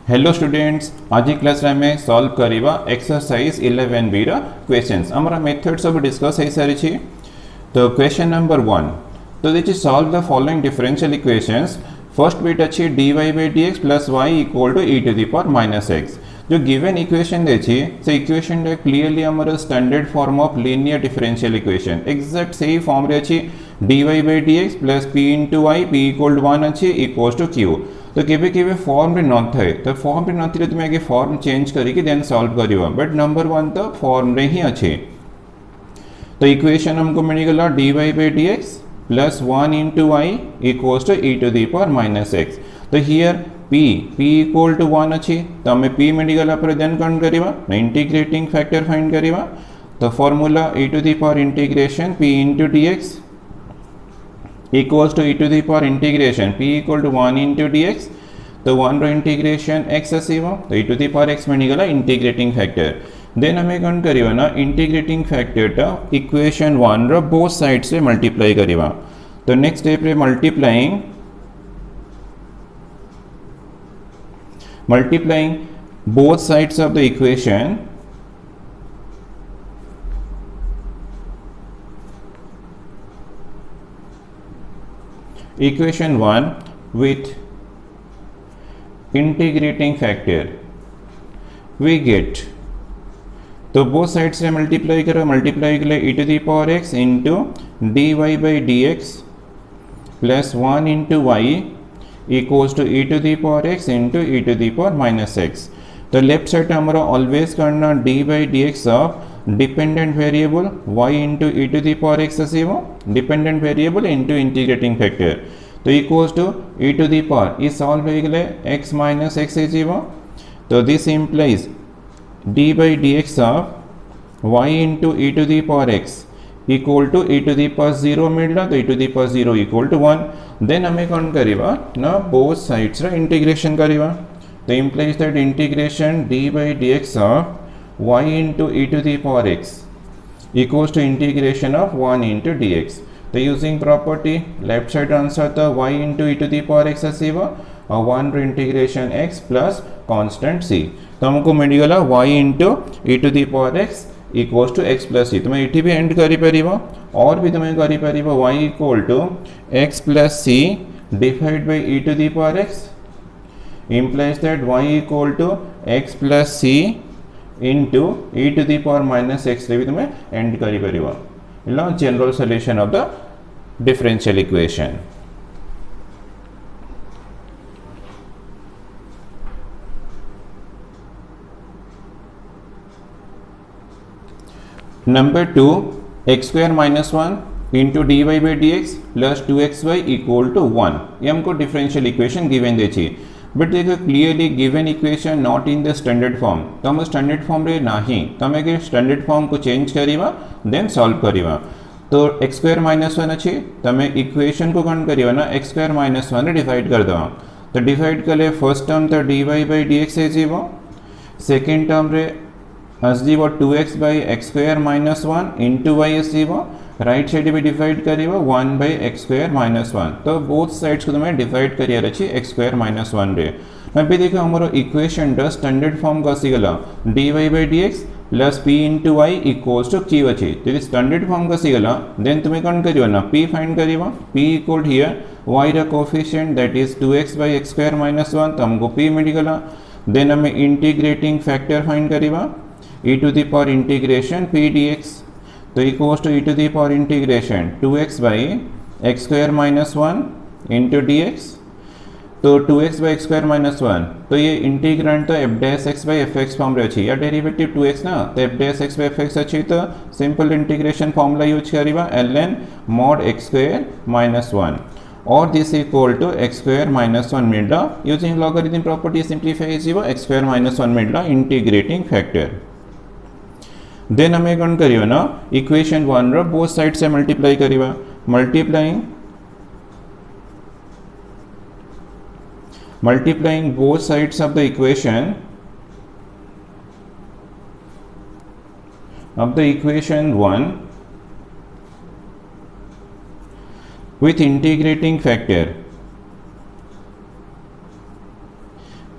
Hello students, आज class रे आमे सॉल्व करिवा एक्सरसाइज 11b रा क्वेश्चंस। हमरा मेथड सब डिस्कस हे सारी छी। तो क्वेश्चन नंबर 1, तो this is solve the following differential equations. First bit अछि dy by dx plus y equal to e to the power minus x। जो गिवन इक्वेशन दे छी से इक्वेशन रे क्लियरली हमर standard form of linear differential equation exact सेही form रे अछि dy by dx plus p into y p equal to 1 अछि equals to q। तो केबे केबे फॉर्म रे न थाए तो फॉर्म रे नथिले तुम आगे फॉर्म चेंज करिके देन सॉल्व करिवा, बट नंबर 1 तो फॉर्म रे ही अछि। तो इक्वेशन हमको मिल गला dy by dx plus 1 into y equals to e to the power minus x। तो हियर p equal to 1 अछि तो हमें p मिल गला पर देन कौन करिवा इंटीग्रेटिंग फैक्टर फाइंड करिवा। तो formula e to the power integration p into dx equals to e to the power integration p equal to 1 into dx। तो 1 रो इंटीग्रेशन x आसीबो तो e to the power x मिल गला integrating factor. Then हमें कौन करिवा ना integrating factor टा इक्वेशन 1 रो बोथ साइड से मल्टीप्लाई करिवा। तो नेक्स्ट स्टेप रे multiplying both sides of the equation equation 1 with integrating factor we get। तो बोथ साइड से मल्टीप्लाई करो, मल्टीप्लाई के लिए e to the power x into dy by dx plus 1 into y equals to e to the power x into e to the power minus x। तो left side हमारा always करना d by dx of dependent variable y into e to the power x आसीबो dependent variable into integrating factor. तो equals to e to the power e solve हो गेले x minus x आसीबो। तो this implies d by dx of y into e to the power x equal to e to the power 0 मिलला तो e to the power 0 equal to 1। Then हमें कौन करिवा ना बोथ साइड्स रा integration करिवा। तो implies that integration d by dx of y into e to the power x equals to integration of 1 into dx। तो using property left side answer तो y into e to the power x आसीबो और 1 रो integration x plus constant c। तो हमको मिल गला y into e to the power x equals to x plus C. तुम्हें ये भी एंड करी परिबो और भी तुम्हें करी परिबो y equal to x plus c divide by e to the power x implies that y equal to x plus c into e to the power minus x रे भी तुम्हें एंड करी परिबो। इला general solution of the differential equation. Number 2 x square minus 1 into dy by dx plus 2xy equal to 1 ये हमको differential equation given दे छी। But देखो clearly given equation not in the standard form तो हम standard form रे नाही तो हमें के स्टैंडर्ड फॉर्म को चेंज करिवा देन सॉल्व करिवा। तो x स्क्वायर माइनस 1 अछि तो हमें इक्वेशन को कौन करिवा ना x स्क्वायर माइनस 1 रे डिवाइड कर दवा। तो डिवाइड करले फर्स्ट टर्म तो dy by dx है जीवो, सेकंड टर्म रे आसीबो 2x by x square minus 1 into y आसीबो, राइट साइड भी डिवाइड करिवो 1 by x square minus 1। तो बोथ साइड्स को तुम्हें डिवाइड करियर अछि x square minus 1 रे। अभी देखो हमरो इक्वेशन द स्टैंडर्ड फॉर्म का सिगला dy by dx plus p into y equals to q अछि। तो स्टैंडर्ड फॉर्म का सिगला देन तुम्हें कौन करियो ना p फाइंड करिवो। p इक्वल हियर y रा coefficient that is 2x by x square minus 1 तो हमको p मिल गला। देन हमें इंटीग्रेटिंग फैक्टर फाइंड करिवा e to the power integration p dx तो equals to e to the power integration 2x by x square minus 1 into dx। तो 2x by x square minus 1 तो ये integrant तो f dash x by fx form रे अछि या derivative 2x ना तो f dash x by fx अछि तो सिंपल इंटीग्रेशन फॉर्मूला यूज करिवा ln mod x square minus 1 और this equal to x square minus 1 मिलला। यूजिंग लॉगरिथम प्रॉपर्टी सिंपलीफाई इजिबो x square minus 1 मिलला इंटीग्रेटिंग फैक्टर। देन हमें कौन करियो ना इक्वेशन 1 रो बोथ साइड से मल्टीप्लाई करिवा। Multiplying both sides of the equation equation 1 with integrating factor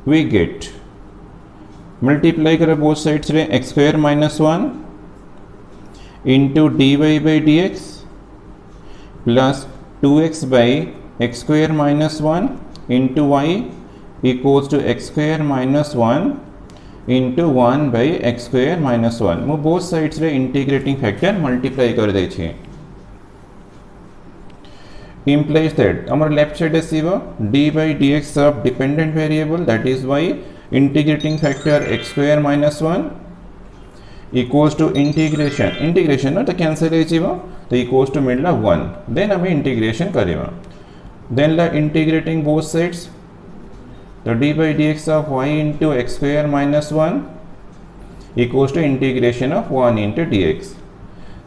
we get multiply कर बोथ साइड्स रे x square minus 1 into d y by d x plus 2x by x square minus 1 into y equals to x square minus 1 into 1 by x square minus 1 मु both sides रे integrating factor multiply कर दे छी implies that our left side is d by dx of dependent variable, that is why integrating factor x square minus 1 equals to integration no तो cancel है तो equals to मिलना 1 then हमें integration करेगा then la integrating both sides तो d by dx of y into x square minus 1 equals to integration of 1 into dx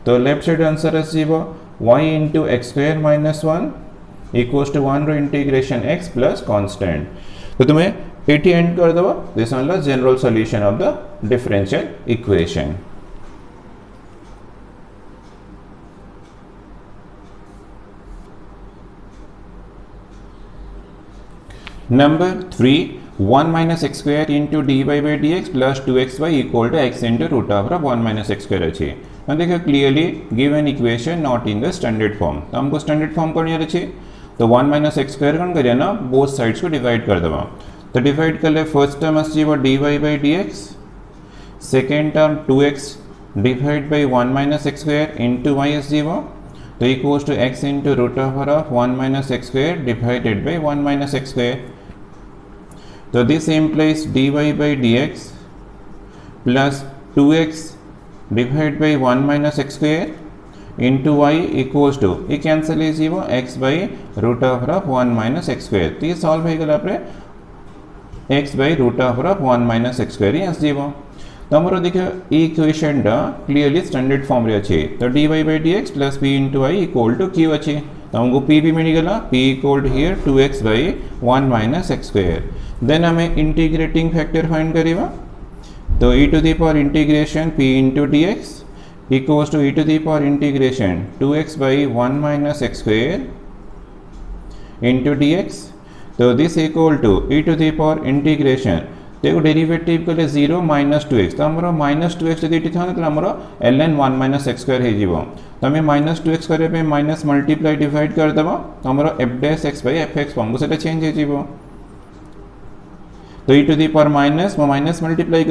तो left side answer है y into x square minus 1 equals to 1 row integration x plus constant तो तुम्हें 80 and कर दो this one general solution of the differential equation number 3 1 minus x square into dy by dx plus 2xy equal to x into root over 1 minus x square अच्छी तो देखो clearly given equation not in the standard form तो हमको standard form करनी अच्छी तो 1 minus x square कौन करिए ना बोथ साइड्स को डिवाइड कर देवा तो डिवाइड कर ले फर्स्ट टर्म आसो d y by d x second term 2x divide by 1 minus x square into y आसो तो equals to x into root over of 1 minus x square divided by 1 minus x square तो this implies d y by d x plus 2x divide by 1 minus x square into y equals to ये cancel हो x by root over of 1 minus x square तो ये solve हो गला आपरे x by root over of 1 minus x square ही आसो तो आमर देखिए इक्वेशन क्लीयरली स्टैंडर्ड फॉर्म रे अच्छे तो d y by d x plus p into y equal to q अच्छे तो हमको पी भी मिलगला p equal to here 2x by 1 minus x square then हमें इंटीग्रेटिंग फैक्टर फाइंड करिवा तो e to the power integration p into dx equals to e to the power integration 2x by 1 minus x square into dx तो this equal to e to the power integration देखो derivative के लिए 0 minus 2x तो हमारा minus 2x यदि था तो हमारा ln 1 माइनस एक्स स्क्वायर है जीवो तो हमें माइनस 2x करे पे माइनस मल्टीप्लाई डिवाइड कर देबो तो हमारा f dash x by fx form को सेटा चेंज है जीवो तो e to the power minus minus multiply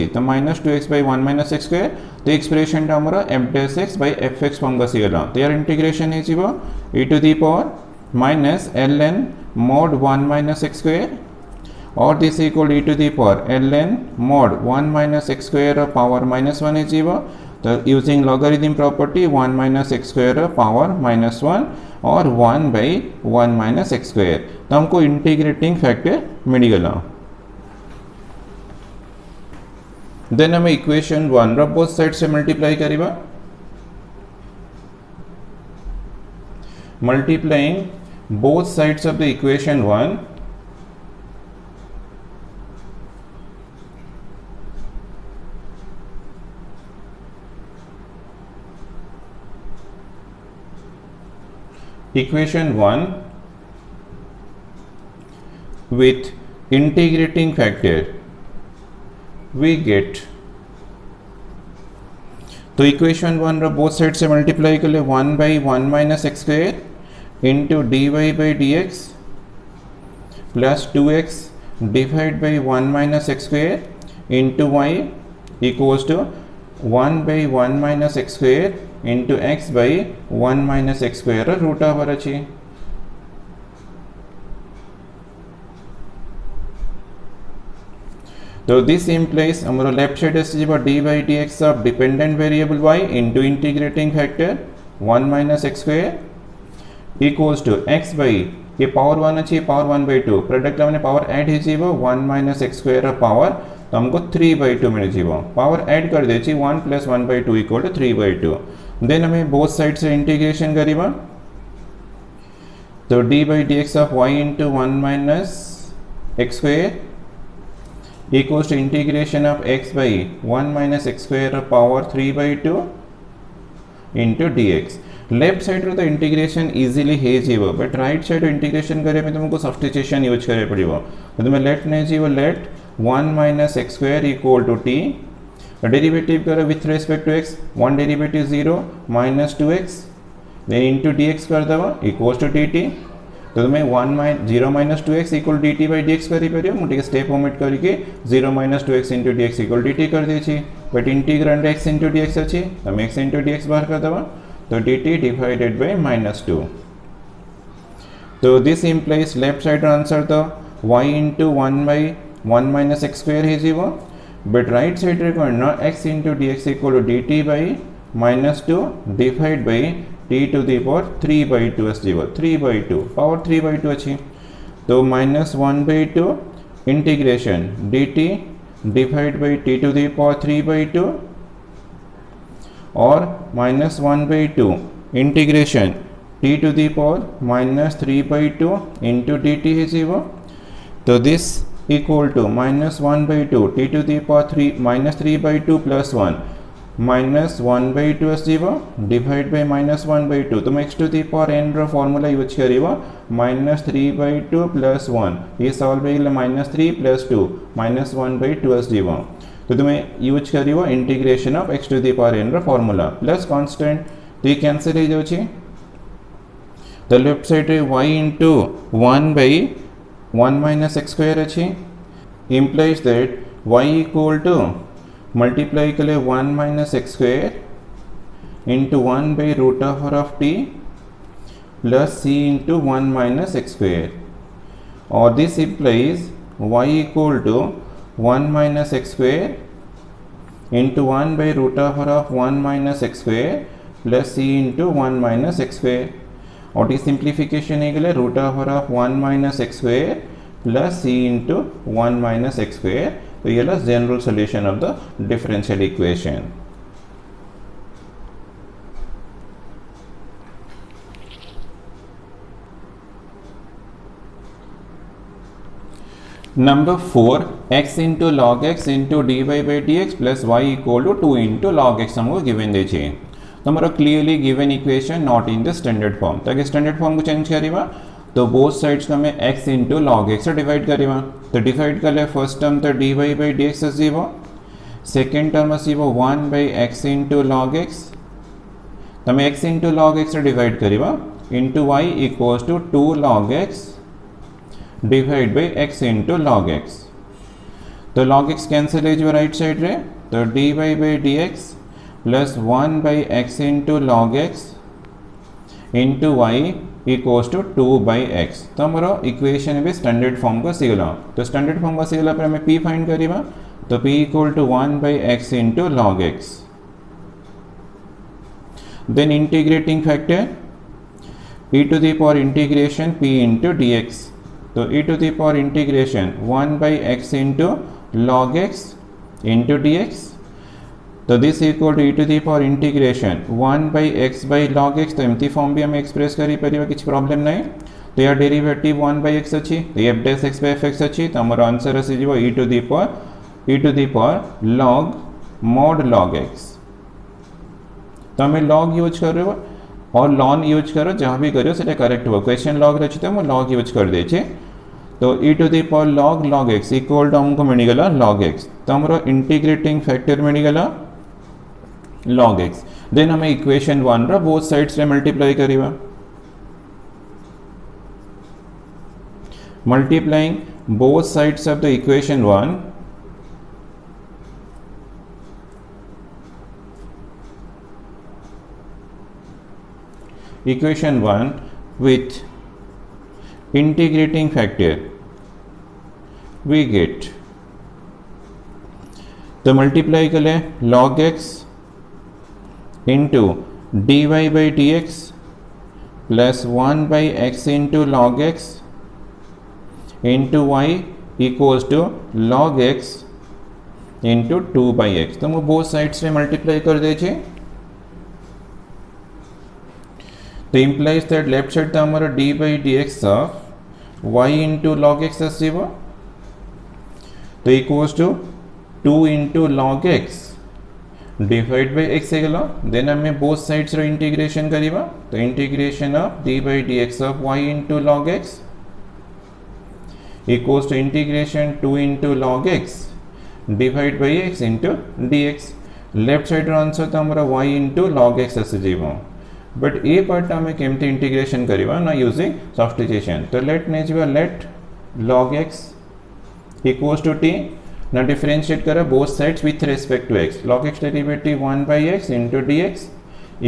तो minus 2x by 1 minus x square तो एक्सप्रेशन हमारा f dash x by fx form का सीगला तो यार इंटीग्रेशन है जीवो e to the power minus ln mod 1 minus x square और this equal e to the power ln mod 1 minus x square power minus 1 है जीवो तो using logarithm property 1 minus x square power minus 1 और 1 by 1 minus x square तो हमको integrating factor मिलगला then हमें equation 1 रो बोथ साइड से मल्टीप्लाई करिबा multiplying both sides of the equation 1 equation 1 with integrating factor we get तो equation 1 रो बोथ साइड से मल्टीप्लाई कर ले 1 by 1 minus x square into d y by d x plus 2x divide by 1 minus x square into y equals to 1 by 1 minus x square into x by 1 minus x square root over अच्छी तो this implies हमारा left side है d by d x of dependent variable y into integrating factor 1 minus x square equals to x by ये power 1 अच्छी power 1 by 2 product मैंने power add है 1 minus x square power तो हमको 3 by 2 मिल जीवो power add कर दे 1 plus 1 by 2 equal to 3 by 2 then हमें बोथ साइड से इंटीग्रेशन करिबा तो d by d x of y into 1 minus x square equals to integration of x by 1 minus x square power 3 by 2 into d x left side रो तो integration easily हे जीवो but right side integration करे में तुमको substitution use करे पड़िबो तो तुम्हें let नहीं जीवो let 1 minus x square equal to t, derivative करो with respect to x, one derivative 0 minus 2x then into d x कर देव इक्वल्स टू डी टी। तो तुम्हें 0 minus 2x equal d t by d x कर मुझे step omit करके 0 minus 2x into d x equal d t कर देछि, but integrand x into d x अच्छी तुम x इंटू डी एक्स बाहर कर देव, तो डी टी डिवाइडेड बाय -2। तो this implies left side answer तो y into 1 minus x square हो, बट राइट साइड रे कौन ना x into d x equal to d t by -2 divide by t to the power 3/2 आसो, 3/2 power 3/2 अच्छी, तो -1/2 integration dt divide by t to the power 3/2 और -1/2 integration t to the power -3/2 into dt है। तो this equal to -1/2 t to the power 3/2 plus 1 -1/2 आसो divide by -1/2, तुम x to the power n रो formula use करिवो -3/2 plus 1, ये solve हो -3 plus 2 -1/2 आसो, तो तुम्हें यूज करिवो integration of x to the power n रो फॉर्मूला प्लस कांस्टेंट, तो ये कैंसिल हो जाउछि। तो लेफ्ट साइड रे y into 1/1 minus x square अच्छी implies that y equal to multiply कले 1 minus x square into 1/√r of t plus c into 1 minus x square, और this implies y equal to 1 minus x square into 1/√r of 1 minus x square plus c into 1 minus x square, और टी simplification हो गए √r of 1 minus x square plus c into 1 minus x square, तो ये general solution of the differential equation. Number 4 x into log x into d y by d x plus y equal to 2 into log x हमको given दे तो हमारा clearly given equation not in the standard form, तो standard form को change करिवा तो both sides को हमें x into log x divide करिवा, तो डिवाइड कर ले फर्स्ट टर्म तो d y by d x आसो, सेकेंड टर्म आसो 1/x इंटू लॉग एक्स, तुम x into log x divide करिवा into y equals to 2 log x divide by x into log x, तो log x cancel हो right side रे, तो d y by d x plus 1/x into log x into y equals to 2/x, तो हमारा equation भी standard form का सीगला, तो स्टैंडर्ड फॉर्म का सीगला पर हमें p फाइंड करिवा, तो p equal to 1/x into log x, then integrating factor e to the power integration p into dx, तो e to the power integration 1/x into log x into dx, तो this equal to e to the power integration 1/x by log x, तो एमती form भी हमें express करी परिवा किसी problem नहीं, तो यार डेरिवेटिव 1/x अच्छी, तो f dash x by fx अच्छी, तो हमारा आंसर आसी जीव e to the power log mod log x, तो हमें लॉग यूज करो और लॉन यूज करो जहाँ भी करो से करेक्ट हो, क्वेश्चन लॉग रही तो लॉग यूज कर दे, तो e to the power log x equal to हमको मिलगला लॉग एक्स, तो हमारा इंटीग्रेटिंग फैक्टर मिलगला log x, देन हमें इक्वेशन 1 रा बोथ साइड्स रे मल्टीप्लाई करिवा, multiplying both sides of the equation 1 with integrating factor we get, तो मल्टीप्लाई कर ले log x into d y by d x plus 1/x into log x into y equals to log x into 2/x, तो both sides से multiply कर दे, तो implies that left side तो हमारा d by d x of y into log x आसो, तो equals to 2 into log x divide by x गला, देन हमें बोथ साइड्स रो इंटीग्रेशन करिवा, तो integration of d by d x of y into log x equals to integration 2 into log x divided by x into dx. Left side answer तो हमारा y into log x आसीजिवो, but ए part आम केमती integration करवा ना using substitution. तो let नेजिवा let log x equals to t ना डिफरेंशिएट करा both sides with respect to x. log x derivative 1 by x into dx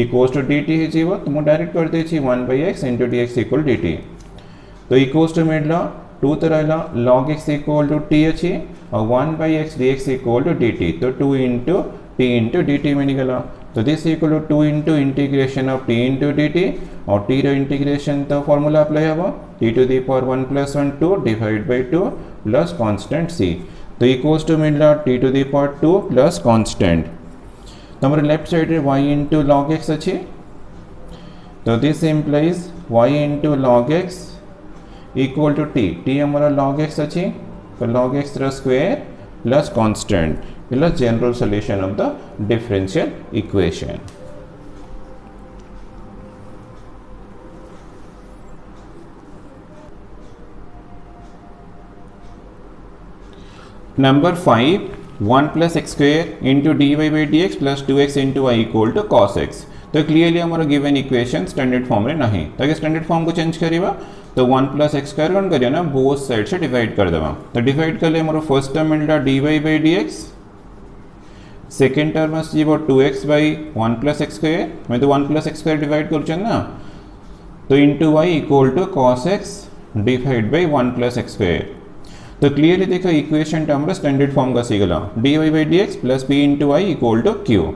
equals to dt हेजिवो, तो मु डायरेक्ट कर देछि 1 by x into dx equal dt. तो equals to मिडला 2 तरह log x equal to t अच्छी और 1 by x dx equal to dt. तो 2 into t into dt मिलगला. तो this equal to 2 into integration of t into dt और t रो integration तो फॉर्मूला अप्लाई हबो t to the power 1 plus 1 2 divided by 2 plus constant c. तो equals to मिलला t to the power 2 plus constant. तो हमारे left side रे y into log x अच्छी. तो this implies y into log x equal to t हमारा log x अच्छी. तो log x row square plus constant plus general solution of the differential equation. Number 5, 1 plus x square into dy by dx plus 2x into y equal to cos x. तो clearly हमारा given equation standard form रे नहीं, ताकि standard form को change करिवा तो 1 plus x square कौन करिया ना बोथ साइड से डिवाइड कर देवा. तो डिवाइड कर ले हमारा फर्स्ट टर्म मिलता dy by dx, second term आसीबो 2x by 1 plus x square. मैं तो 1 plus x स्क्वायर डिवाइड करछन ना, तो into y equal to cos x divide by 1 plus x square. तो क्लियरली देखो इक्वेशन टा हमरा स्टैंडर्ड फॉर्म का सीगला dy by dx plus p into y equal to q.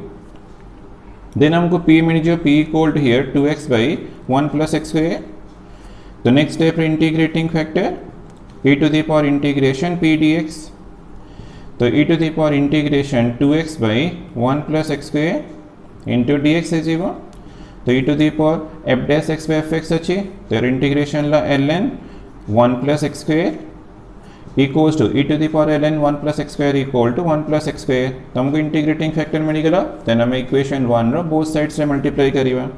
Then हमको p मिल जो p equal to here 2x by 1 plus x square. तो next step integrating factor e to the power integration p dx. तो e to the power integration 2x by 1 plus x square into dx है जीवो. तो e to the power f dash x by fx अच्छी. तो integration ला ln 1 plus x square equals to e to the power ln 1 plus x square equal to 1 plus x square. तो हमको integrating factor मिल गला. Then हमें equation 1 रो both side से मल्टीप्लाई करिवा.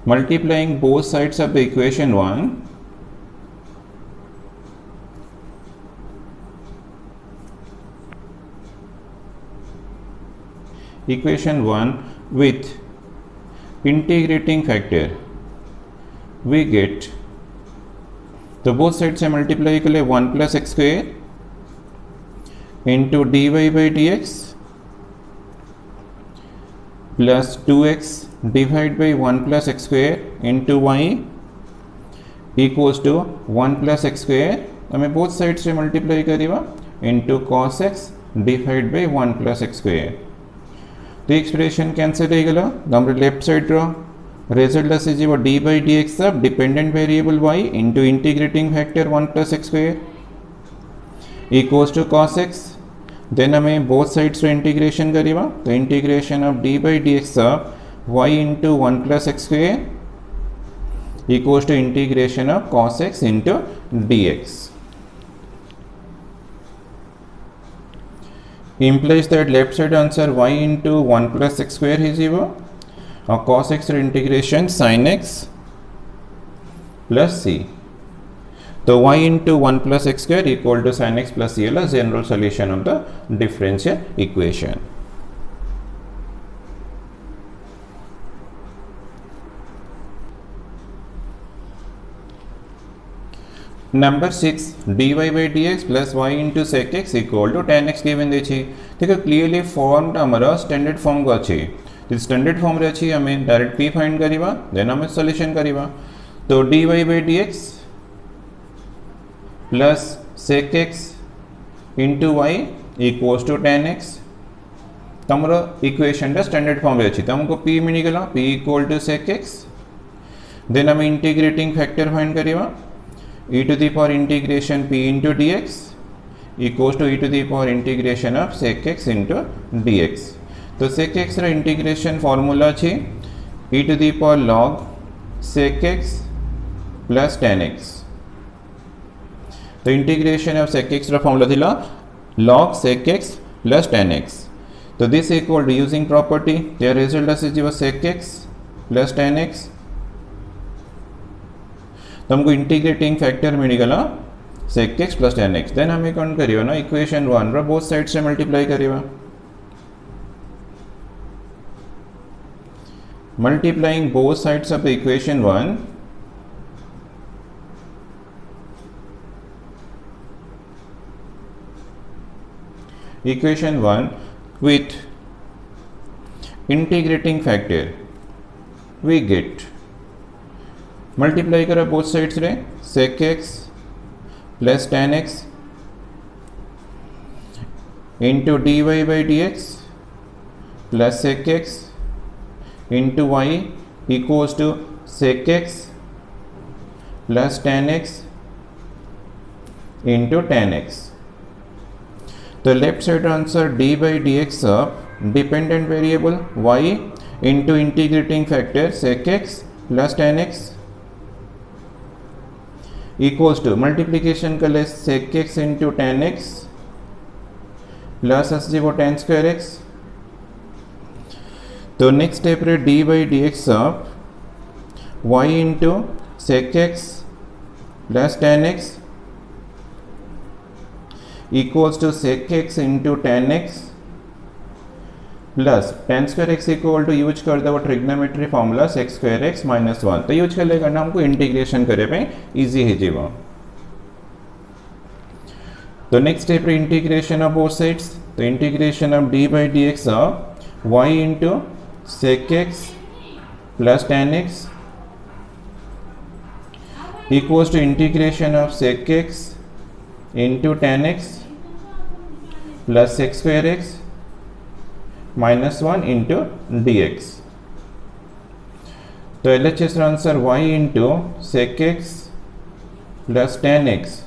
Multiplying both sides of the equation 1, equation 1 with integrating factor we get, तो both side से मल्टीप्लाई कर ले 1 plus x square into dy by dx plus 2x divided by 1 plus x square into y equals to 1 plus x square. हमें both side से multiply करिवा into cos x divided by 1 plus x square. तो expression cancel हो गला. तो हम left side रो result से जीवो d by d x सब dependent variable y into integrating factor 1 plus x square equals to cos x. Then हमें both sides रो इंटीग्रेशन करिवा. तो integration of d by d x सब y into 1 plus x square equals to integration of cos x into dx. implies that left side answer y into 1 plus x square is equal और cos x integration sin x plus c. तो y into 1 plus x square equal to sin x plus c is the general solution of the differential equation. Number 6, dy by dx plus y into sec x equal to tan x given देछि. देखो clearly form हमारा standard form को अछि. तो standard form रे अछि हमें direct p find करिवा then हमें सॉल्यूशन करिवा. तो dy by dx plus sec x into y equals to tan x. तो हमारा इक्वेशन दा स्टैंडर्ड फॉर्म रे अछि. तो हमको p मिल गला p equal to sec x. Then हमें इंटीग्रेटिंग फैक्टर फाइंड करिवा e to the power integration p into dx equals to e to the power integration of sec x into dx. तो sec x रा integration formula अछि e to the power log sec x plus tan x. तो integration of sec x रा formula थिला log sec x plus tan x. तो this equal to using property their result आसी जीव sec x plus tan x तो हमको integrating factor मिलगला sec x plus tan x. Then हमें कौन करियो ना इक्वेशन 1 रा बोथ साइड से मल्टीप्लाई करियो. Multiplying both sides of the equation 1, equation 1 with integrating factor we get multiply करो both sides रे sec x plus tan x into dy by dx plus sec x into y equals to sec x plus tan x into tan x. The left side answer d by dx of dependent variable y into integrating factor sec x plus tan x equals to multiplication कर ले sec x into tan x plus वो tan square x. तो next step रे d by d x of y into sec x plus tan x equals to sec x into tan x plus tan square x equal to use कर दो trigonometry formula sec square x minus one. तो use कर ले करना हमको integration करे पे easy है जीवा. तो नेक्स्ट स्टेप रे इंटीग्रेशन ऑफ बोथ साइड्स. तो integration of d by d x of y into sec x plus tan x equals to integration of sec x into tan x plus sec square x minus 1 into dx. तो LHS answer y into sec x plus tan x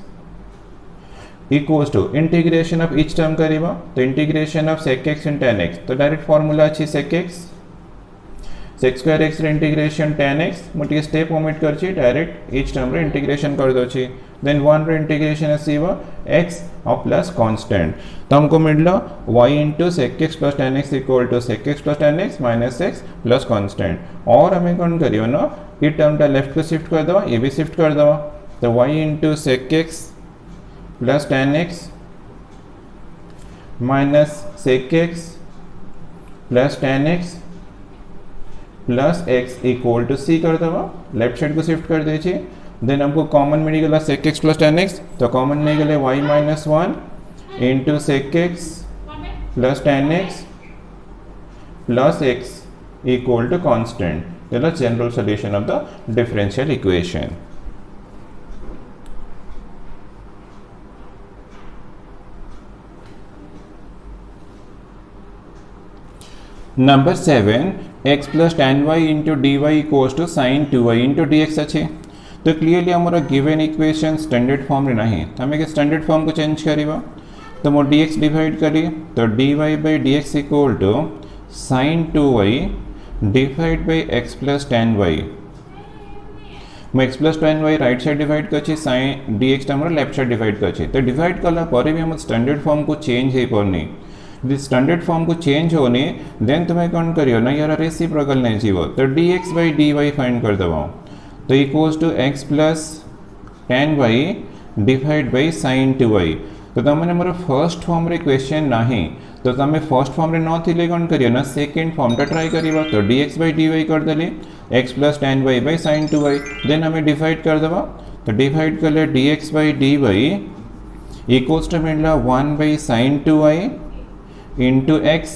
equals to integration of each term करीबा. तो integration of sec x and tan x. तो direct formula अच्छी sec x sec square x रे integration tan x मोटी step omit कर छी direct each term रे integration कर दो छी. देन 1 रे इंटीग्रेशन असीवा x और प्लस कांस्टेंट. तो हमको मिलला y into sec x plus tan x equal to sec x plus tan x minus x plus constant. और हमें कौन करियो ना ये टर्म टा लेफ्ट को शिफ्ट कर दो, ये भी शिफ्ट कर दो. तो y into sec x plus tan x minus sec x plus tan x plus x equal to c कर दवा. लेफ्ट साइड को शिफ्ट कर दे. देन हमको कॉमन मिल गला sec x plus tan x. तो कॉमन मिल गए y minus one into sec x plus tan x plus x equal to constant. चलो general solution of the differential equation. Number 7 x plus tan y into d y equals to sine 2y into d x अच्छे. तो clearly हमारा given equation standard form रे नहीं. तो हमें standard form को change करिबा. तो मो डी एक्स डिवाइड करी. तो d y by d x equal to sine 2y divide by x plus tan y. मैं x plus tan y right side divide कर साइन डी एक्स हमारा left side divide कर. तो divide कला पर भी हम स्टैंडर्ड फॉर्म को चेंज हो पानी. स्टैंडर्ड फॉर्म को चेंज होने देन तुम्हें कौन करियो ना यार रेसिप्रोकल नहीं जीवो. तो d x by d y find कर दवा. तो equals to x plus tan y divide by sine 2y. तो तमें मोर फर्स्ट फॉर्म रे क्वेश्चन नहीं. तो तमें फर्स्ट फॉर्म रे न थिले कौन करियो ना सेकेंड फॉर्म टा ट्राई करियो. तो d x by d y कर देले x plus tan y by sine 2y. Then हमें डिवाइड कर दवा. तो डिवाइड कर ले d x by d y equals to मिलला 1 by sine 2y into x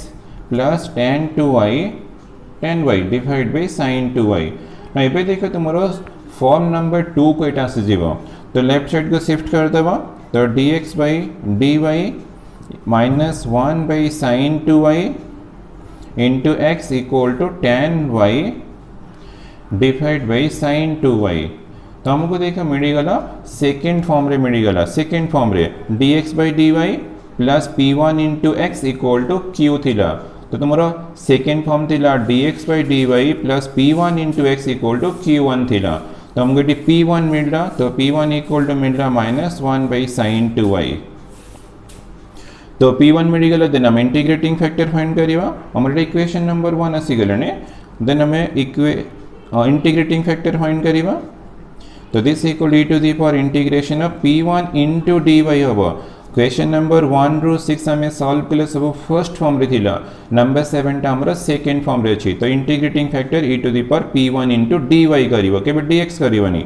plus tan 2y tan y divide by sine 2y. ना ये देखो तुम्हारा फॉर्म नंबर 2 को एटा से जीवो. तो लेफ्ट साइड को शिफ्ट कर देवा. तो d x by d y minus 1 by sine 2y into x equal to tan y divide by sine 2y. तो हमको देखो मिलगला सेकेंड फॉर्म रे मिलगला. सेकेंड फॉर्म रे d x by d y plus p1 into x equal to q थिला. तो तुम्हारा सेकेंड फॉर्म थिला d x by d y plus p1 into x equal to q1 थिला. तो हमको p1 मिल रहा. तो p1 इक्वल टू मिल रहा माइनस 1 बाई साइन 2y. तो p1 मिल गला. देन हम इंटीग्रेटिंग फैक्टर फाइंड करिवा. हमारे इक्वेशन नंबर 1 आसी गले. देन हमें इंटीग्रेटिंग फैक्टर फाइंड करिवा. तो this equal e to the power integration of p1 into dy हम क्वेश्चन नंबर 1 रू 6 आम सॉल्व कले सब फर्स्ट फॉर्म रे थिला नंबर 7 टा हमर सेकंड फॉर्म रे अछि तो integrating factor e to the power p1 into dy करिवो केबे dx करिवनी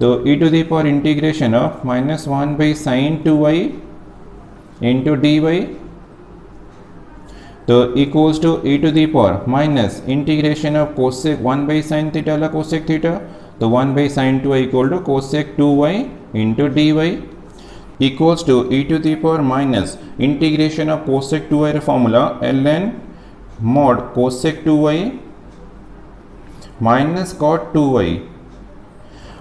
तो e to the power integration of -1 by sin 2y into dy तो equals to e to the power minus integration of cosec 1 by sin theta ला cosec theta तो 1 by sin 2y equal to cosec 2y into dy equals to e to the power minus integration of cosec 2y formula ln mod cosec 2y minus cot 2y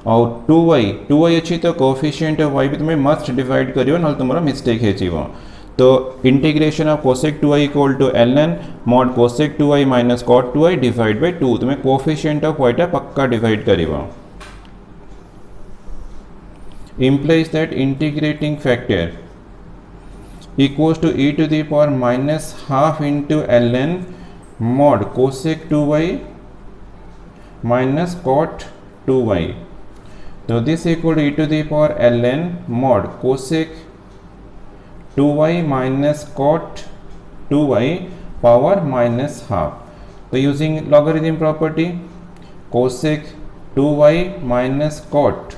और 2y अच्छी तो coefficient of y भी तुम्हें must divide करियो ना तुम्हारा mistake है जीवो तो integration of cosec 2y equal to ln mod cosec 2y minus cot 2y divide by 2 तुम्हें कोफिशिएंट ऑफ y टा पक्का डिवाइड करियो implies that integrating factor equals to e to the power minus half into ln mod cosec 2y minus cot 2y so this equal to e to the power ln mod cosec 2y minus cot 2y power minus half so using logarithm property cosec 2y minus cot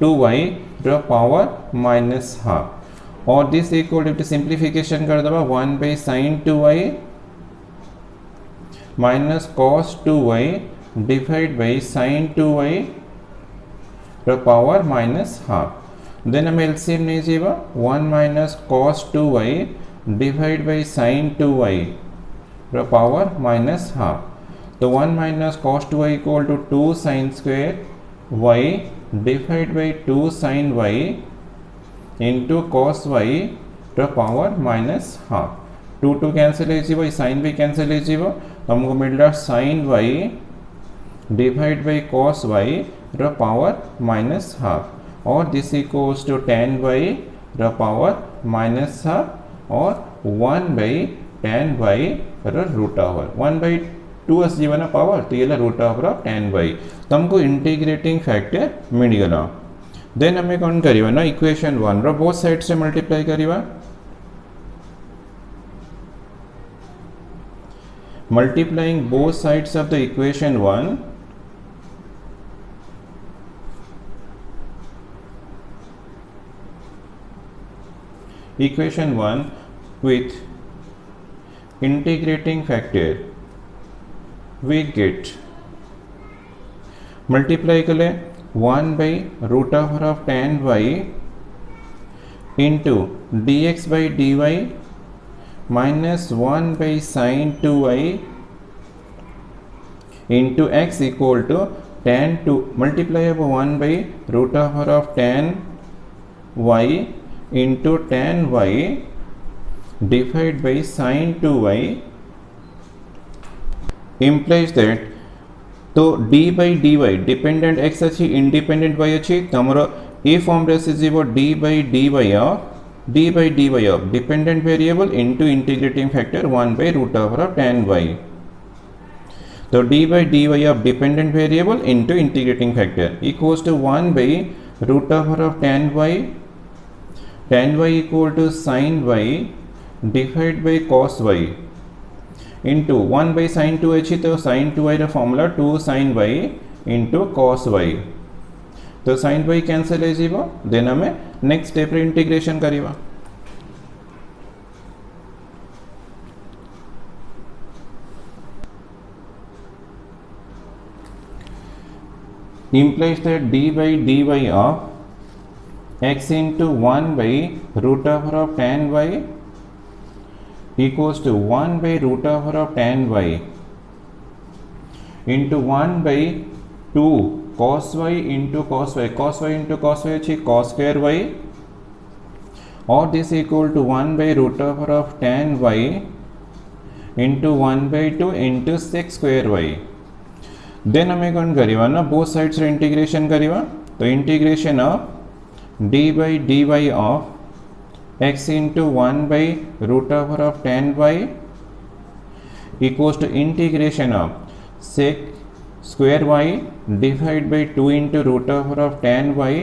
2y to power minus half और this equal to simplification कर दबा 1 by sin 2y minus cos 2y divide by sin 2y to power minus half then हम LCM नहीं जीवा 1 minus cos 2y divide by sin 2y to power minus half तो 1 minus cos 2y equal to 2 sin square y divide by 2 sin y into cos y to power minus half 2 cancel है जी sin भी cancel है जी हमको मिल रहा sin y divide by cos y to power minus half और this equals to tan y to power minus half और 1 by tan y root over 1 by 2 अस जीवन power तो ये root over of tan y तो हमको integrating factor मिल गला देन हमें कौन करिवा ना इक्वेशन 1 रो बोथ साइड से मल्टीप्लाई करिवा multiplying both sides of the equation 1 equation 1 with integrating factor we get multiply करें 1 by root over of tan y into dx by dy minus 1 by sin 2y into x equal to tan 2 multiply of 1 by root over of tan y into tan y divided by sin 2y implies that तो d by dy dependent x अच्छी independent y अच्छी तमरो ए form रे से जीवो d by dy of dependent variable into integrating factor 1 by root over of tan y तो d by dy of dependent variable into integrating factor equals to 1 by root over of tan y equal to sin y divided by cos y into 1 by sin 2 अच्छी तो sin 2y रा formula 2 sin y into cos y तो sin y cancel है जीवो then हमें next step रे integration करिवा implies that d by dy of x into 1 by root over of tan y equals to 1 by root over of tan y into 1 by 2 cos y into cos y into cos y अच्छी cos square y और this equal to 1 by root over of tan y into 1 by 2 into sec square y then हमें कौन करिवा ना both sides रे integration करिवा तो integration of d by dy of x into 1 by root over of tan y equals to integration of sec square y divided by 2 into root over of tan y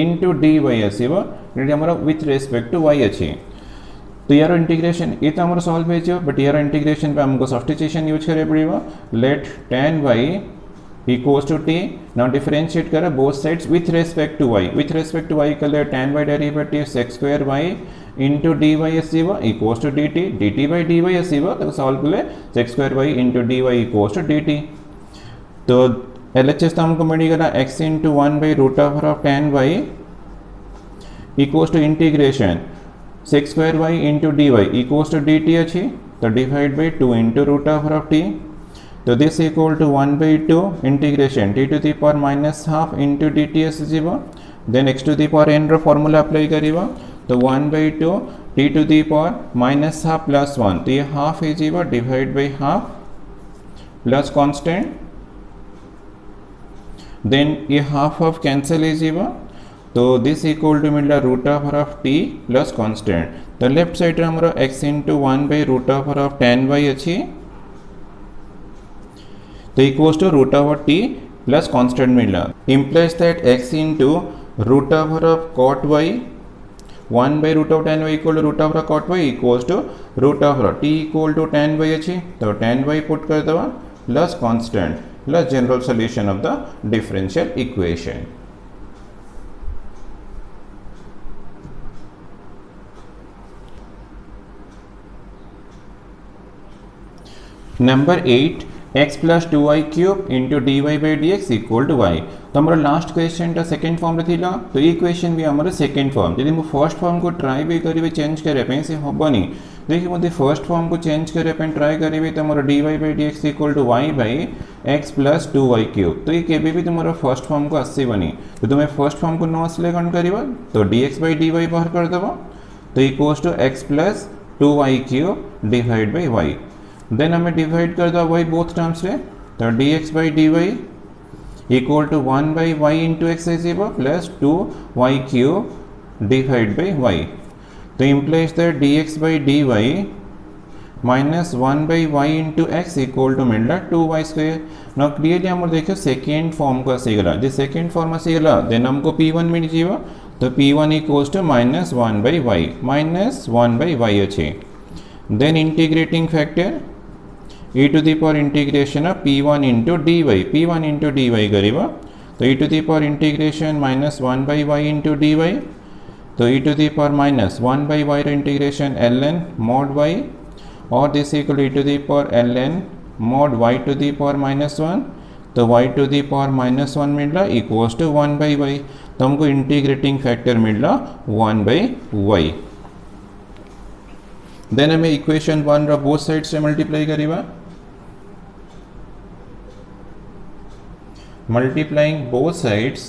into dy आसीबो जेटी हमर with respect to y अछि। तो यार integration ये तो हमर solve हो जाओ, बट यार इंटीग्रेशन पे हमको सब्स्टिट्यूशन यूज करे पड़िबो। Let tan y equals to t, now differentiate करे both sides with respect to y, with respect to y कले tan y derivative x square y into dy आसीबो equals to dt, dt by dy आसीबो तो solve कले x square y into dy equals to dt। तो LHS तो हमको मिलेगा x into 1 by root over of tan y equals to integration sec square y into dy equals to dt अच्छी, तो डिवाइड by 2 into root over of t, तो this equal to 1 by 2 इंटीग्रेशन t to the power minus half into dt आसीबो। देन x to the power n रो formula apply करिबो, तो 1 by 2 t to the power minus half plus 1, तो ये half है जीवो divide by half plus constant, then ये हाफ ऑफ कैंसिल है जीवो, तो दिस इक्वल टू मिलला root over of t plus constant. तो लेफ्ट साइड रे हमरो x into 1 by root over of tan y अछि, तो equals to root over t plus constant मिलला, implies that x into root over of cot y 1 by root of tan y equal to root over of cot y equals to root over t equal to tan y अछि, तो tan y put कर दवा plus constant plus general solution of the differential equation. Number 8 x plus 2y cube into dy by dx equal to y। तो हमारा last question second form रे थिला, तो ये क्वेश्चन भी हमारा सेकेंड फॉर्म, यदि मु फर्स्ट फॉर्म को ट्राई भी करिवे चेंज करे पे से होबनी। देखिए मते फर्स्ट फॉर्म को चेंज करे पे ट्राई करिवे तो हमारा dy by dx equal to y by x plus 2y cube, तो ये केबे भी तुम्हारा फर्स्ट फॉर्म को आसीबनी। तो तुम्हें फर्स्ट फॉर्म को नो आसले कौन करिवो, तो dx by dy बाहर कर देबो, तो equals to x plus 2y cube divide by y। Then हमें डिवाइड कर दो y बोथ टर्म्स से, तो dx by dy equal to 1 by y into x आसीबो plus 2y cube divide by y, तो implies that dx by dy minus 1 by y into x equal to मिलला 2y square. Now clearly हम देखो second form को आसीगला, जे second form आसीगला then हमको p1 मिल जीवो, तो p1 equals to minus 1 by y, minus 1 by y अछि। Then integrating factor e to the power integration of p1 into dy, p1 into dy करिबा, तो e to the power integration minus 1 by y into dy, तो e to the power minus 1 by y रो integration ln mod y, और this equal e to the power ln mod y to the power minus 1, तो y to the power minus 1 मिलला equals to 1 by y, तो हमको integrating factor मिलला 1 by y। Then हमें equation 1 रो both side से multiply करिबा, multiplying both sides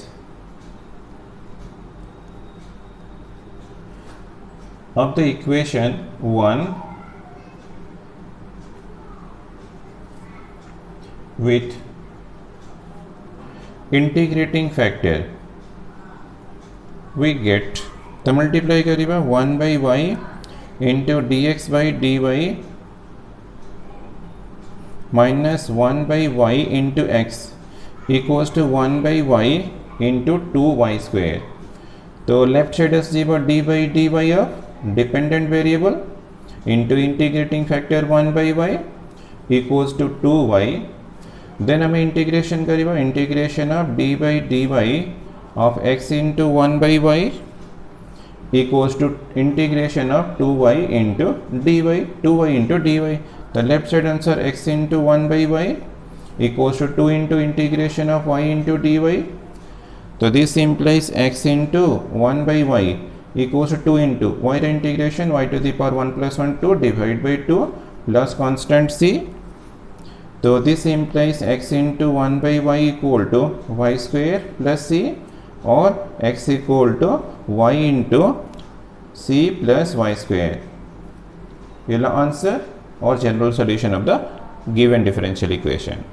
of the equation 1 with integrating factor we get, तो multiply करिबा 1 by y into dx by dy minus 1 by y into x equals to 1 by y into 2y square। तो left side आसीबो d by dy of dependent variable into integrating factor 1 by y equals to 2y। Then हमें integration करिबा, integration of d by dy of x into 1 by y equals to integration of 2y into dy, 2y into dy। तो left side answer x into 1 by y equals to 2 into integration of y into dy, तो this implies x into 1 by y equals to 2 into y रो integration y to the power 1 plus 1 2 divided by 2 plus constant c, तो this implies x into 1 by y equal to y square plus c, और x equal to y into c plus y square, ये ला answer और general solution of the given differential equation.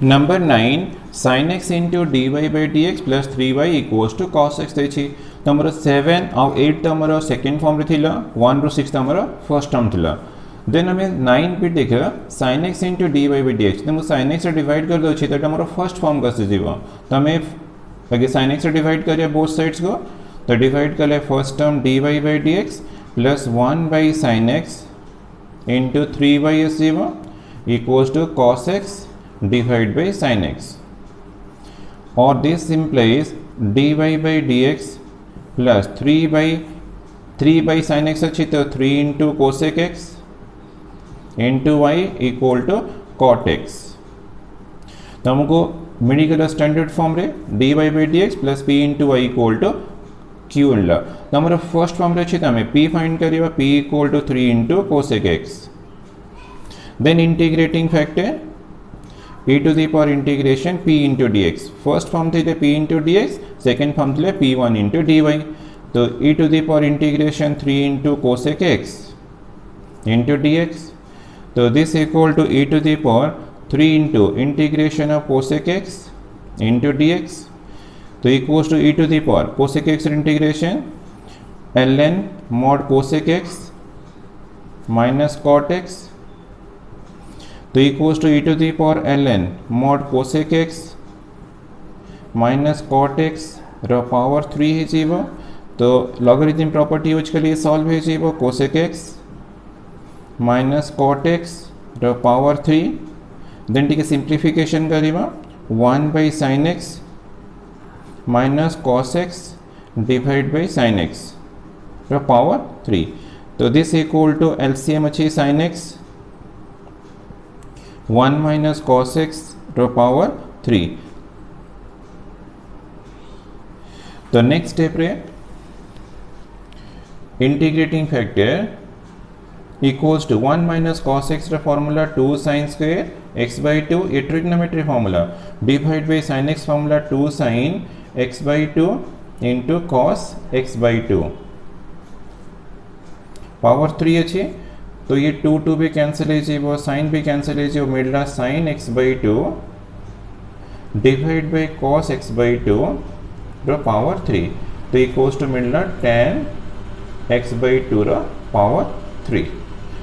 Number 9 sin x into dy by dx plus 3y equals to cos x देखी, तमरो 7 आउ 8 तमरो second form रे थिला 1 रु 6 तमरो first term थिला then हमें 9 पे देखा sin x into dy by dx तो sin x से डिवाइड कर दो छी तो हमारा फर्स्ट फॉर्म का से जीवो तो हमें आगे sin x से डिवाइड करिए बोथ साइड्स को तो डिवाइड कर ले first term dy by dx plus 1 by sin x into 3 by s जीवो equals to cos x divided by sin x or this implies dy by dx plus 3 by sin x अच्छी तो 3 into cosec x into y equal to cot x तो हमको medical standard form रे dy by dx plus p into y equal to q इनला तो हमारा first form रे अच्छी तो हमें p फाइंड करिए p equal to 3 into cosec x then integrating factor e to the power integration p into dx first form थे p into dx second form थे p1 into dy तो e to the power integration 3 into cosec x into dx तो this equal to e to the power 3 into integration of cosec x into dx तो equals to e to the power cosec x integration ln mod cosec x minus cot x तो equals to e to the power ln mod cosec x minus cot x रो power 3 है जीवो तो logarithm property use के लिए solve है जीवो cosec x minus cot x रो पावर 3 देन टिके सिंप्लिफिकेशन करिवा 1 by sin x minus cos x divided by sin x रो पावर 3 तो दिस इक्वल टू एलसीएम अच्छी sin x 1 minus cos x रो पावर 3 तो नेक्स्ट स्टेप रे integrating factor equals to 1 minus cos x रे formula 2 sin square x by 2 ये trigonometry formula divide by sin x formula 2 sin x by 2 into cos x by 2 power 3 अच्छी तो ये 2 भी cancel है जी वो साइन भी कैंसिल है जी वो मिल रहा sin x by 2 divide by cos x by 2 रो पावर 3 तो इक्वल्स टू मिल रहा tan x by 2 रो पावर 3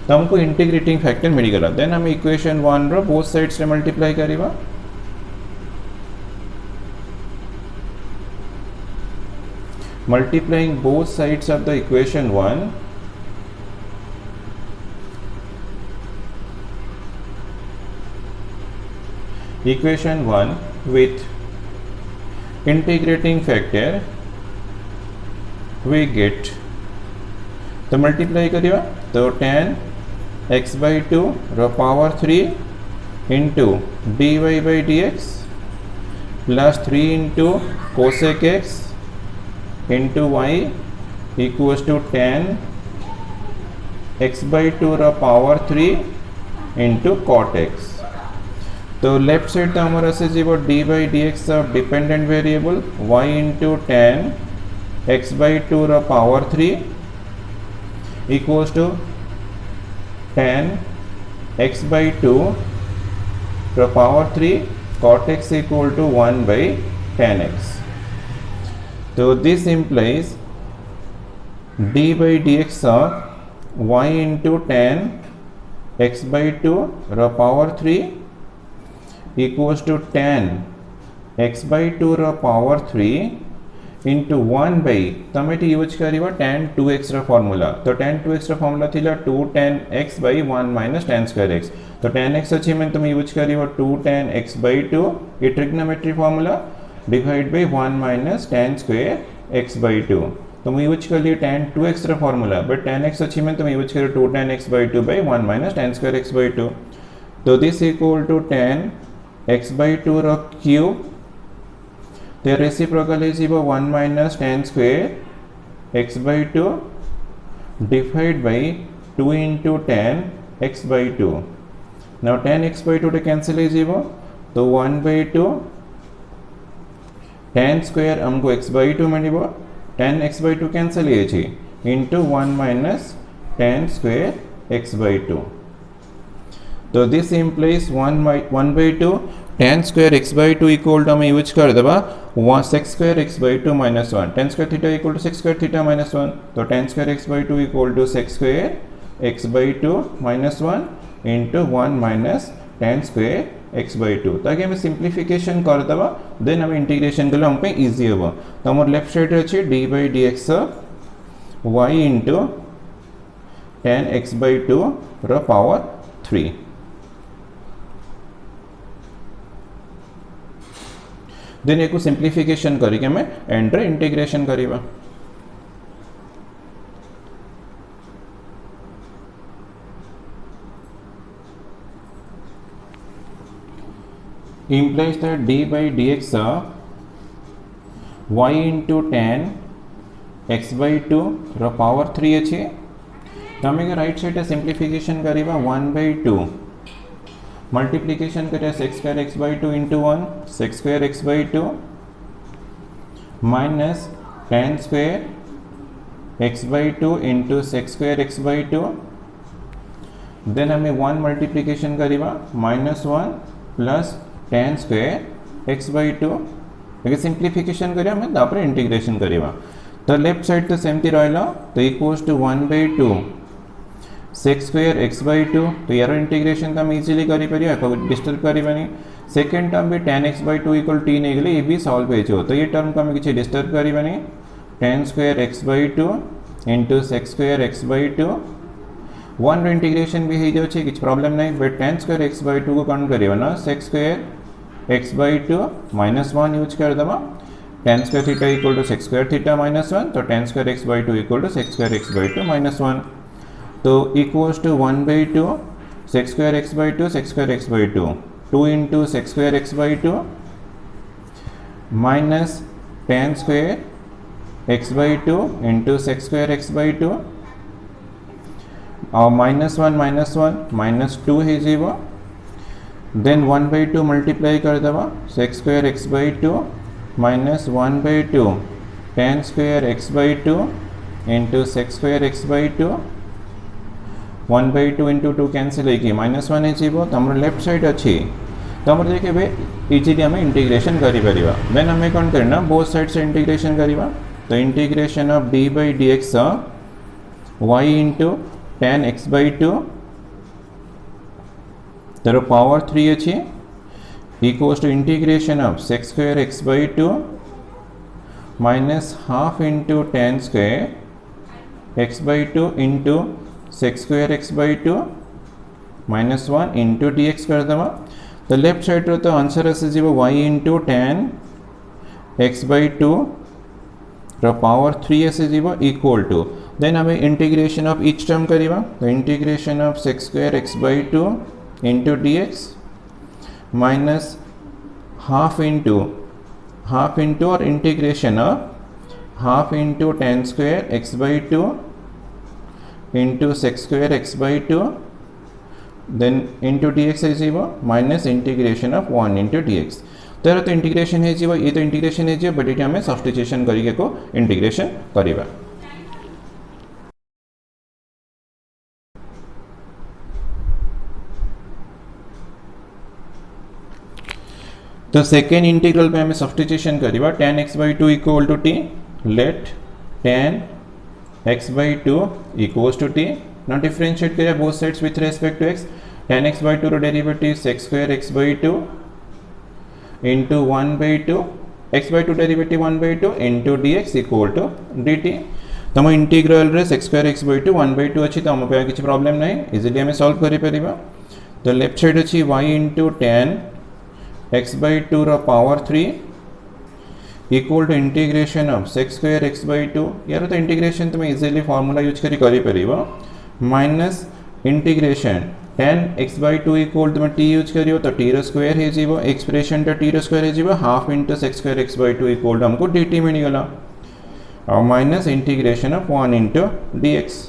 तो हमको इंटीग्रेटिंग फैक्टर मिल गला देन हम इक्वेशन 1 रो बोथ साइड्स रे मल्टीप्लाई करिवा multiplying both sides of the equation 1 equation 1 with integrating factor we get तो मल्टीप्लाई करिए तो tan x by 2 रो power 3 into dy by dx plus 3 into cosec x into y equals to tan x by 2 रो power 3 into cot x तो left side तो हमारा से जीवो d by d x of dependent variable y into tan x by 2 रो power 3 equals to tan x by 2 रो power 3 cot x equal to 1 by tan x तो this implies d by dx of y into tan x by 2 रो power 3 equals to tan x by 2 रो power 3 into 1 by तमें use करिवा tan 2x रो formula तो tan 2x रो formula थिला 2 tan x by 1 minus tan square x तो tan x अच्छी में तुम यूज करिवा 2 tan x by 2 ये trigonometry formula divide by 1 minus tan square x by 2 तुम यूज कर लिए tan 2x रो फॉर्मूला बट tan x अच्छी में तुम यूज करो 2 tan x by 2 by 1 minus tan square x by 2 तो this equal to tan x by 2 रो क्यूब तो reciprocal is 1 minus tan square x by 2 divide by 2 into tan x by 2 now tan x by 2 to cancel is तो 1 by 2 tan square हमको x by 2 मिलिबो tan x by 2 cancel है into 1 minus tan square x by 2 तो this implies 1 by 2 tan square x by 2 equal to आम use कर देबा sec square x by 2 minus 1 tan square theta equal to sec square theta minus 1 तो tan square x by 2 equal to sec square x by 2 minus 1 into 1 minus tan square x by 2 ताकि हमें simplification कर देबा then हम integration कले हम पे easy होबो तो हमर लेफ्ट साइड अछि d by dx y into tan x by 2 रो पावर 3 देन एको सिंप्लीफिकेशन करिके हमें एंड रे इंटीग्रेशन करिबा implies that d by dx y into tan x by 2 रो पावर 3 अछि तो हमें के राइट साइड सिंप्लीफिकेशन करिबा 1 by 2 मल्टीप्लिकेशन करिया sec square x by 2 into 1 sec square x by 2 minus tan square x by 2 into sec square x by 2 then हमें 1 multiplication करिबा -1 plus tan square x by 2 ये simplification करिया हमें तापर integration करिबा तो लेफ्ट साइड तो सेमती रहला तो equals to 1 by 2 sec square x by 2 तो यार इंटीग्रेशन हम इजीली करि परिया को डिस्टर्ब करिबानी सेकंड टर्म भी tan x by 2 equal t नै गेले ये भी सॉल्व पे छो तो ये टर्म को हम किछि disturb करिबानी tan square x by 2 into sec square x by 2 one integration भी हो जाउ छै किछ प्रॉब्लम नै but tan square x by 2 को काउंट करियो ना sec square x by 2 -1 use कर दबा tan square theta equal to sec square theta minus 1 तो tan square x by 2 equal to sec square x by 2 minus 1 तो equals to 1 by 2 sec square x by 2 sec square x by 2 2 into sec square x by 2 minus tan square x by 2 into sec square x by 2 और -1 minus 2 है जीवो then 1 by 2 multiply कर देवा sec square x by 2 minus 1 by 2 tan square x by 2 into sec square x by 2 1 by 2 into 2 cancel है कि -1 है जीवो तो हमर लेफ्ट साइड अछि तो हमर देखे बे इजीली हमें इंटीग्रेशन करि परिबा देन हमें कोन करना बोथ साइड से इंटीग्रेशन करिबा तो integration of d by dx y into tan x by 2 तर पावर 3 अछि equals to integration of sec square x by 2 minus half into tan square x by 2 into sec square x by 2 minus 1 into dx कर दवा तो left side रो तो answer आसे जीवो y into tan x by 2 रो power 3 आसे जीवो इक्वल टू देन हमें इंटीग्रेशन ऑफ ईच टर्म करिवा तो integration of sec square x by 2 into dx minus half into or integration of half into tan square x by 2 into sec square x by 2 then into dx is equal minus integration of 1 into dx तर तो integration है जीवो ये तो integration है जीवो but ये हमें सब्स्टिट्यूशन करिके को इंटीग्रेशन करिबा तो सेकेंड इंटीग्रल पे हमें सब्स्टिट्यूशन करिबा tan x by 2 equal to t let tan x by 2 equals to t now differentiate करिया both sides with respect to x tan x by 2 रो derivative sec square x by 2 into 1 by 2 x by 2 derivative 1 by 2 into dx equal to dt तो हम integral रे sec square x by 2 1 by 2 अछि तो हम पे किछ problem नै इजीली हमें सॉल्व करि परिबा तो लेफ्ट साइड अछि y into tan x by 2 रो power 3 equal to integration of sec square x by 2 यार तो इंटीग्रेशन तुम इजीली फार्मूला यूज करि परिबो minus integration tan x by 2 equal तुम t यूज करियो तो t रो स्क्वायर हे जीवो एक्सप्रेशन तो t रो स्क्वायर हे जीवो half into sec square x by 2 equal to हमको dt मिल गला और minus integration of 1 into dx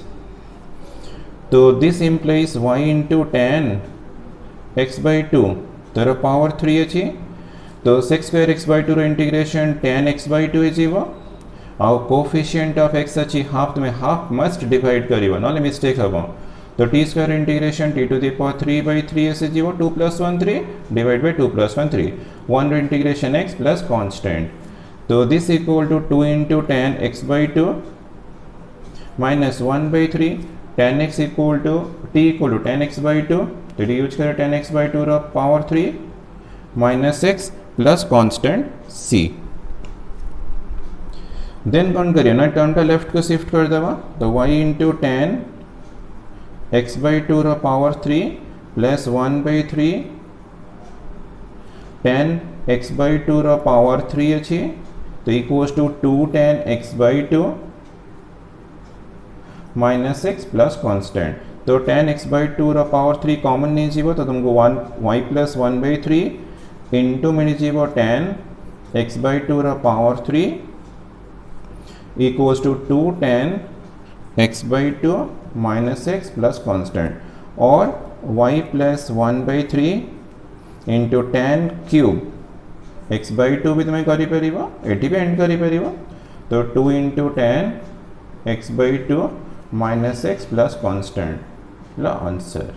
तो this implies y into tan x by 2 तर पावर 3 अछि तो sec square x by 2 रो इंटीग्रेशन tan x by 2 जीवो और कोएफिशिएंट ऑफ x अछि हाफ में हाफ मस्ट डिवाइड करिवो नले मिस्टेक हबो तो t square integration t to the power 3/3 ऐसे जीवो 2 + 1 3 divide by 2 + 1 3 1 integration x plus constant. तो this equal to 2 into tan x/2 minus 1/3 tan x equal to t equal to tan x/2 तो use करें tan x/2 रो power 3 minus x plus constant c. Then कौन करिए ना term का left को shift कर देवा तो y इंटू tan x/2 रो पावर 3 प्लस 1/3 tan x/2 रो पावर 3 अच्छी तो equals to 2 tan x/2 minus x plus constant. तो tan x/2 रो पावर 3 कॉमन नहीं जीवो तो तुमको 1 y प्लस 1/3 इंटू मिली जीवो tan x/2 रो power 3 equals to 2 tan x/2 minus x plus constant और y plus 1/3 into tan cube x/2 भी तुम्हें करी परिबो एटी भी एंड करी परिबो तो 2 into tan x/2 minus x plus constant ला आंसर.